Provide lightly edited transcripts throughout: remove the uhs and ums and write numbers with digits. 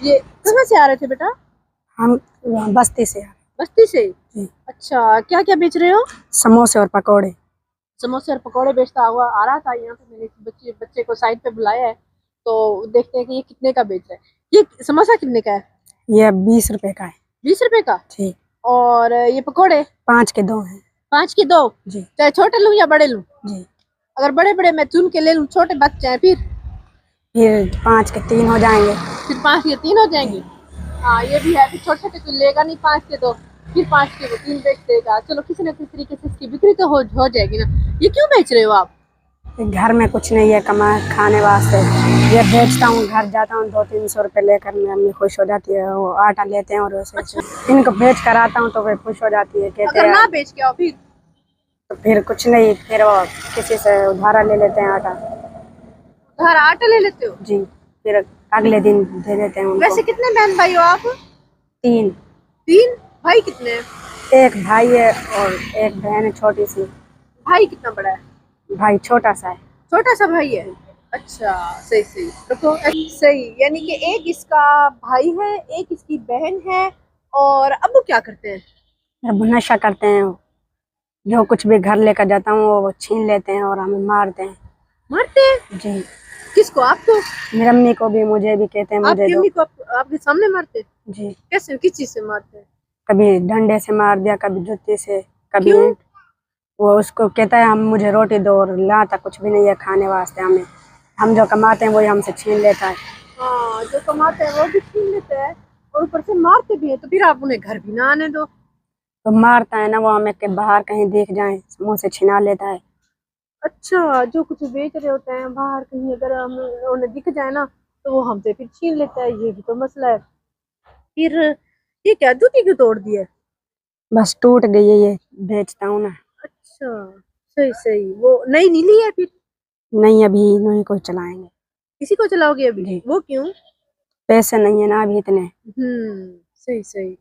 ये कहाँ से आ रहे थे बेटा? हम बस्ती से। बस्ती से? जी। अच्छा, क्या क्या बेच रहे हो? समोसे और पकौड़े। समोसे और पकौड़े बेचता हुआ आ रहा था यहाँ पे। मैंने बच्चे को साइड पे बुलाया है, तो देखते हैं कि ये कितने का बेच रहा है। ये समोसा कितने का है? ये 20 रुपए का है। 20 रुपए का? जी। और ये पकौड़े? 5 के 2 हैं। 5 के 2? जी। चाहे छोटे लूं या बड़े लूं? जी। अगर बड़े बड़े मैं चुन के ले लूं, छोटे बच्चे हैं फिर 5 के 3 हो जाएंगे। फिर 5 के 3 हो जाएंगे। हाँ ये भी है, फिर छोटे छोटे तो लेगा नहीं 5 के 2, फिर 5 के 3 बेच देगा। चलो किसी न किसी तरीके से इसकी बिक्री तो हो जाएगी ना। ये क्यों बेच रहे हो आप? घर में कुछ नहीं है कमा खाने वास्ते, ये बेचता हूँ। घर जाता हूँ 200-300 रुपए लेकर, मेरी अम्मी खुश हो जाती है। वो आटा लेते हैं और वैसे इनको बेच कर आता हूँ तो वे खुश हो जाती है। कहते अगर हैं ना बेच के आओ फिर? तो फिर कुछ नहीं, फिर वो किसी से उधारा ले लेते हैं आटा। घर आटा ले लेते हो? जी। फिर अगले दिन दे देते हैं उनको। वैसे कितने बहन भाई हो आप? 3। 3? भाई कितने हैं? एक भाई है और एक बहन है छोटी सी। भाई कितना बड़ा है? भाई छोटा सा है। छोटा सा भाई है? अच्छा, सही सही रखो। सही, यानी कि एक इसका भाई है, एक इसकी बहन है। और अब्बू क्या करते हैं? अब नशा करते हैं। जो कुछ भी घर लेकर जाता हूँ वो छीन लेते हैं और हमें मारते हैं। मारते हैं? जी। किसको? आपको? मेरी अम्मी को भी, मुझे भी कहते हैं मुझे आपकी दो। अम्मी को आपके सामने मारते हैं? जी। कैसे, किस चीज से मारते हैं? कभी डंडे से मार दिया, कभी जुत्ती से, कभी क्यों? वो उसको कहता है हम मुझे रोटी दो, और लाता कुछ भी नहीं है खाने वास्ते हमें। हम जो कमाते हैं वही हमसे छीन लेता है। हाँ, जो कमाते हैं वो भी छीन लेते हैं और ऊपर से मारते भी है। तो फिर आप उन्हें घर भी ना आने दो। तो मारता है ना वो, हमें के बाहर कहीं दिख जाए मुंह से छिना लेता है। अच्छा, जो कुछ बेच रहे होते हैं बाहर कहीं अगर हम उन्हें दिख जाए ना, तो वो हमसे फिर छीन लेता है। ये भी तो मसला है। फिर ये क्या जूती क्यों तोड़ दी है? बस टूट गई है, ये बेचता हूँ ना। अच्छा, सही सही। वो नई नहीं ली है फिर? नहीं, अभी नहीं कोई चलाएंगे। किसी को चलाओगे अभी? जी। वो क्यों? पैसे नहीं है ना अभी इतने। सही सही।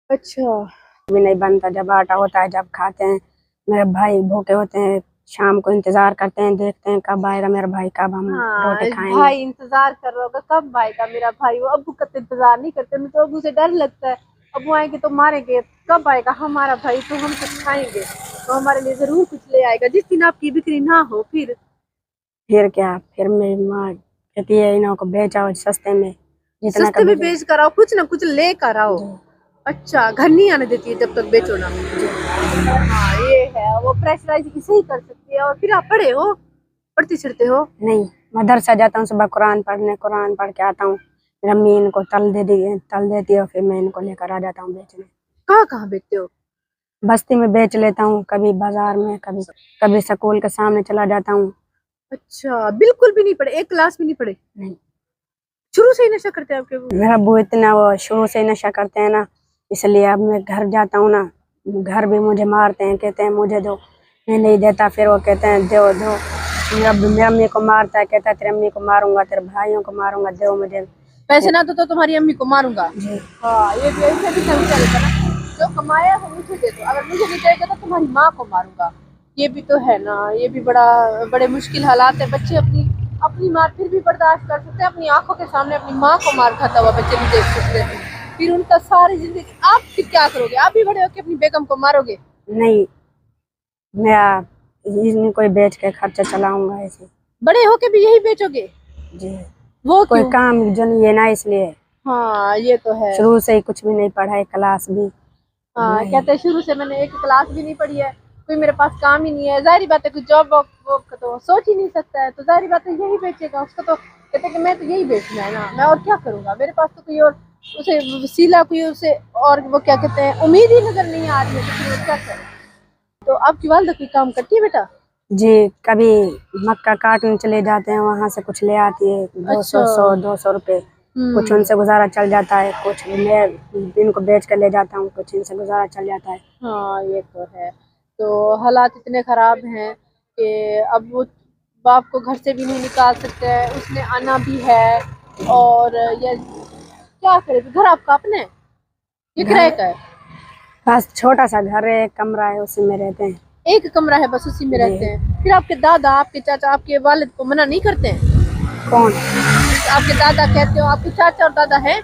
अच्छा। भी नहीं बनता, जब आटा होता है जब खाते हैं। मेरे भाई भूखे होते हैं, शाम को इंतजार करते हैं, देखते हैं कब आएगा मेरा भाई, कब हम रोटी हाँ, खाएंगे। भाई इंतजार कर रहा होगा कब आएगा मेरा भाई। वो अब्बू का तो इंतजार नहीं करते, उन्हें तो अब्बू से डर लगता है। अब्बू आएंगे तो मारेंगे, कब आएगा हमारा भाई तो हम कुछ खाएंगे, तो हमारे लिए जरूर कुछ ले आएगा। जिस दिन आपकी बिक्री ना हो फिर क्या, फिर मेरी माँ कहती है इन्हों को बेचाओ सस्ते में, जितना सस्ते में बेच कर आओ, कुछ ना कुछ ले कर आओ। अच्छा, घर नहीं आने देती है जब तक बेचो ना? हाँ ये है, वो प्रेशराइज इसे ही कर सकती है। और फिर आप पढ़े हो, पढ़ते छढ़ते हो? नहीं, मदरसा जाता हूँ सुबह कुरान पढ़ने, कुरान पढ़ के आता हूँ। मेरी अम्मी इनको तल देती है, फिर मैं इनको लेकर आ जाता हूँ बेचने। कहाँ कहाँ बेचते हो? बस्ती में बेच लेता हूँ, कभी बाजार में, कभी स्कूल के सामने चला जाता हूँ। अच्छा, बिल्कुल भी नहीं पढ़े? एक क्लास भी नहीं पढ़े? नहीं। शुरू से ही नशा करते हैं आपके वो? मेरा अब्बू इतना वो शुरू से नशा करते हैं ना, इसलिए अब मैं घर जाता हूँ ना, घर भी मुझे मारते हैं, कहते हैं मुझे दो, मैं नहीं देता, फिर वो कहते हैं दो दो। मेरी अम्मी को मारता है, कहता है तेरी अम्मी को मारूंगा, तेरे भाइयों को मारूंगा, दो मुझे। पैसे ना दो तो तुम्हारी अम्मी को मारूंगा? जी। हाँ, ये भी ऐसे भी सही चलेगा ना। जो कमाया है मुझे दे दो, अगर मुझे नहीं देगा तो तुम्हारी माँ को मारूंगा। ये भी तो है ना, ये भी बड़े मुश्किल हालात है। बच्चे अपनी अपनी मार फिर भी बर्दाश्त कर सकते हैं, अपनी आंखों के सामने अपनी माँ को मार खाता हुआ बच्चे भी देख सकते हैं। फिर उनका सारी जिंदगी आप फिर क्या करोगे? आप भी बड़े होके अपनी बेगम को मारोगे? नहीं, मैं इनको बेच के खर्चा चलाऊंगा ऐसे। बड़े होके भी यही बेचोगे? जी। वो कोई क्यों? काम जो नहीं है ना, इसलिए। हाँ ये तो है। शुरू से ही कुछ भी नहीं पढ़ा है, क्लास भी हाँ, नहीं। कहते हैं शुरू से मैंने एक क्लास भी नहीं पढ़ी है, कोई मेरे पास काम ही नहीं है। जाहिर बात है कुछ जॉब वॉब का तो सोच ही नहीं सकता है, तो जाहिर बात है यही बेचेगा। उसको तो कहते हैं कि मैं तो यही बेचना है ना, मैं और क्या करूँगा, मेरे पास तो कोई और उसे वसीला कोई उसे और वो क्या कहते हैं उम्मीद ही नजर नहीं आ रही है, तो फिर वो क्या करे। तो आपकी वालदा कोई काम करती है बेटा? जी, कभी मक्का काटने चले जाते हैं, वहां से कुछ ले आती है, 200 रुपए। कुछ उनसे गुजारा चल जाता है, कुछ मैं इनको बेच कर ले जाता हूँ, कुछ इनसे गुजारा चल जाता है। हाँ ये तो है। तो हालात इतने खराब हैं कि अब वो बाप को घर से भी नहीं निकाल सकते हैं, उसने आना भी है। और ये क्या करे, घर आपका अपने है? ये किराए का है? बस छोटा सा घर है, एक कमरा है, उसी में रहते हैं। एक कमरा है बस, उसी में रहते हैं? फिर आपके दादा, आपके चाचा, आपके वालिद को मना नहीं करते हैं? कौन? آپ کے دادا کہتے ہو. آپ کے چاچا اور دادا ہیں؟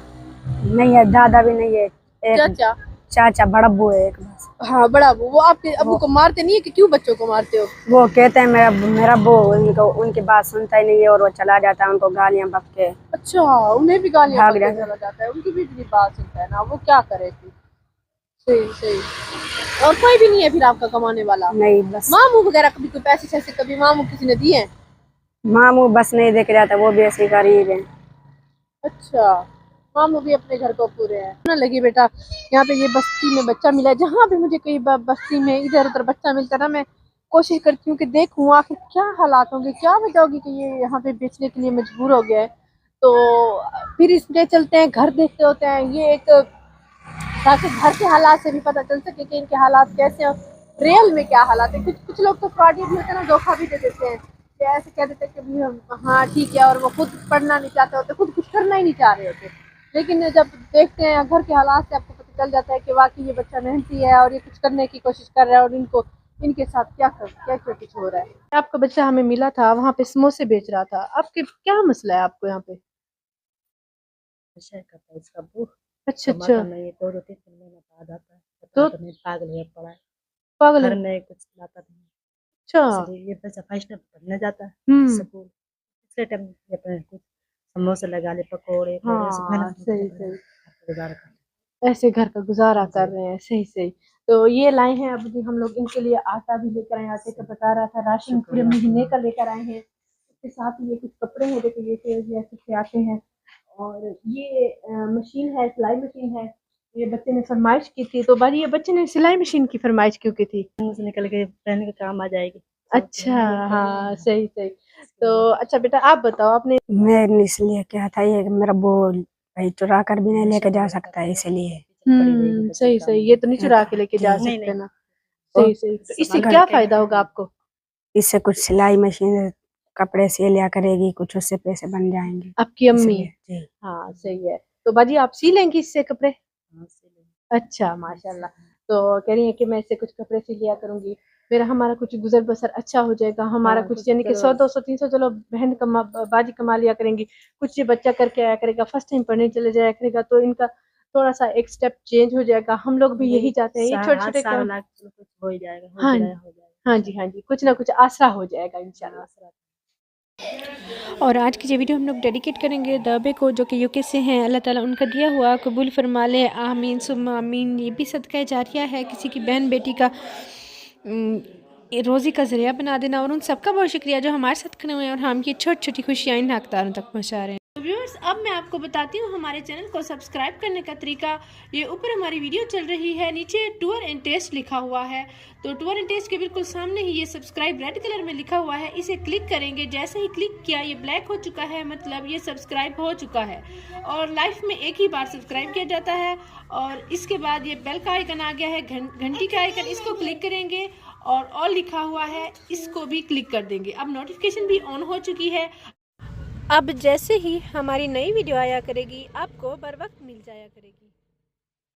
نہیں ہے، دادا بھی نہیں ہے، ایک چاچا. چاچا بڑا ابو ہے ایک بس. ہاں بڑا ابو. وہ آپ کے ابو کو مارتے نہیں ہے کہ کیوں بچوں کو مارتے ہو؟ وہ کہتے ہیں میرا ابو ان کی بات سنتا ہی نہیں ہے اور وہ چلا جاتا ہے ان کو گالیاں بک کے. اچھا انہیں بھی گالیاں بھاگ بک کے جاتا ہے. چلا جاتا ہے. ان کی بھی اتنی بات سنتا ہے نا، وہ کیا کرے پھر. صحیح صحیح. اور کوئی بھی نہیں ہے پھر آپ کا کمانے والا؟ نہیں بس ماموں وغیرہ کبھی کوئی پیسے شیسے کبھی ماموں کسی نے دیے ہیں؟ ماموں بس نہیں دیکھ جاتا، وہ بھی ایسے غریب ہیں. اچھا ماموں بھی اپنے گھر کو پورے ہیں نہ. لگی بیٹا یہاں پہ یہ بستی میں بچہ ملا ہے، جہاں بھی مجھے کئی بستی میں ادھر ادھر بچہ ملتا ہے نا، میں کوشش کرتی ہوں کہ دیکھوں آخر کیا حالات ہوں گے، کیا وجہ ہوگی کہ یہ یہاں پہ بیچنے کے لیے مجبور ہو گیا ہے. تو پھر اس لیے چلتے ہیں، گھر دیکھتے ہوتے ہیں، یہ ایک تاکہ گھر کے حالات سے بھی پتہ چل سکے کہ ان کے حالات کیسے ہیں، ریئل میں کیا حالات ہیں. کچھ لوگ تو فراڈی بھی ہوتے ہیں نا، دھوکہ بھی دے دیتے ہیں کہ ایسے کہہ دیتے ہیں کہ ہاں ٹھیک ہے، اور وہ خود پڑھنا نہیں چاہتے ہوتے، خود کچھ کرنا ہی نہیں چاہ رہے ہوتے. لیکن جب دیکھتے ہیں گھر کے حالات سے آپ کو پتہ چل جاتا ہے کہ واقعی یہ بچہ محنتی ہے اور یہ کچھ کرنے کی کوشش کر رہا ہے، اور ان کے ساتھ کیا کچھ ہو رہا ہے. آپ کا بچہ ہمیں ملا تھا وہاں پہ سموسے بیچ رہا تھا. آپ کے کیا مسئلہ ہے آپ کو یہاں پہ؟ نشہ کرتا ہے اس کا ابو. اچھا کماتا اچھا. نہیں ہے، 2-3 مہینے بعد آتا ہے. تو پتا نہیں پاگل ہے پڑا ہے، پاگل گھر ہے. میں کچھ لاتا نہیں. اچھا. اس لیے یہ بچہ فیشن پڑھنے جاتا ہے ہوں. سکول. پچھلے ٹائم یہ اپنے کچھ سموسے لگا لے، پکوڑے سے ہاں صحیح صحیح. گزارا کرتا ہے. ایسے گھر کا گزارا کر رہے ہیں. صحیح صحیح. تو یہ لائے ہیں اب جی ہم لوگ ان کے لیے آٹا بھی لے کر آئے، آٹے کا بتا رہا تھا، راشن پورے مہینے کا لے کر آئے ہیں. اس کے ساتھ یہ کچھ کپڑے ہیں دیکھو، یہ ایسے آتے ہیں. اور یہ مشین ہے، سلائی مشین ہے. یہ بچے نے فرمائش کی تھی. تو بھائی یہ بچے نے سلائی مشین کی فرمائش کیوں کی تھی؟ منہ سے نکل کے پہن کے کام آ جائے گی. اچھا ہاں صحیح صحیح. تو اچھا بیٹا آپ بتاؤ آپ نے. میں اس لیے کیا تھا یہ کہ میرا ابو کہیں چرا کر بھی نہیں لے کے جا سکتا ہے، اسی لیے. صحیح صحیح. یہ تو نہیں چرا کے لے کے جا سکتے نا. صحیح صحیح. تو اس سے کیا فائدہ ہوگا آپ کو؟ اس سے کچھ سلائی مشین کپڑے سی لیا کرے گی، کچھ اس سے پیسے بن جائیں گے. آپ کی اس امی؟ لیے جی. ہاں صحیح ہے. تو باجی آپ سی لیں گی اس سے کپڑے؟ اچھا ماشاء اللہ. تو کہہ رہی ہیں کہ میں اس سے کچھ کپڑے سی لیا کروں گی، ہمارا کچھ گزر بسر اچھا ہو جائے گا. ہمارا کچھ یعنی کہ 100 200 300 چلو بہن باجی کما لیا کریں گی، کچھ یہ بچہ کر کے آیا کرے گا، فرسٹ ٹائم پڑھنے چلے جایا کرے گا، تو ان کا تھوڑا سا ایک سٹیپ چینج ہو جائے گا. ہم لوگ بھی یہی چاہتے ہیں. یہ چھوٹے چھوٹے کام ہو ہی جائے گا. ہاں جی ہاں جی، کچھ نہ کچھ آسرا ہو جائے گا انشاءاللہ. اور آج کی یہ ویڈیو ہم لوگ ڈیڈیکیٹ کریں گے دابے کو، جو کہ یو کے سے ہیں. اللہ تعالیٰ ان کا دیا ہوا قبول فرما لے، آمین ثم آمین. یہ بھی صدقہ جاریہ ہے، کسی کی بہن بیٹی کا روزی کا ذریعہ بنا دینا. اور ان سب کا بہت شکریہ جو ہمارے ساتھ کھڑے ہوئے ہیں اور ہم کی چھوٹی چھوٹی خوشیاں ان حقداروں تک پہنچا رہے ہیں. ویورز اب میں آپ کو بتاتی ہوں ہمارے چینل کو سبسکرائب کرنے کا طریقہ. یہ اوپر ہماری ویڈیو چل رہی ہے، نیچے ٹور اینڈ ٹیسٹ لکھا ہوا ہے. تو ٹور اینڈ ٹیسٹ کے بالکل سامنے ہی یہ سبسکرائب ریڈ کلر میں لکھا ہوا ہے، اسے کلک کریں گے. جیسے ہی کلک کیا یہ بلیک ہو چکا ہے، مطلب یہ سبسکرائب ہو چکا ہے. اور لائف میں ایک ہی بار سبسکرائب کیا جاتا ہے. اور اس کے بعد یہ بیل کا آئیکن آ گیا ہے، گھنٹی کا آئیکن، اس کو کلک کریں گے. اور آل لکھا ہوا ہے، اس کو بھی کلک کر دیں گے. اب نوٹیفیکیشن بھی آن ہو چکی ہے. اب جیسے ہی ہماری نئی ویڈیو آیا کرے گی آپ کو بر وقت مل جایا کرے گی.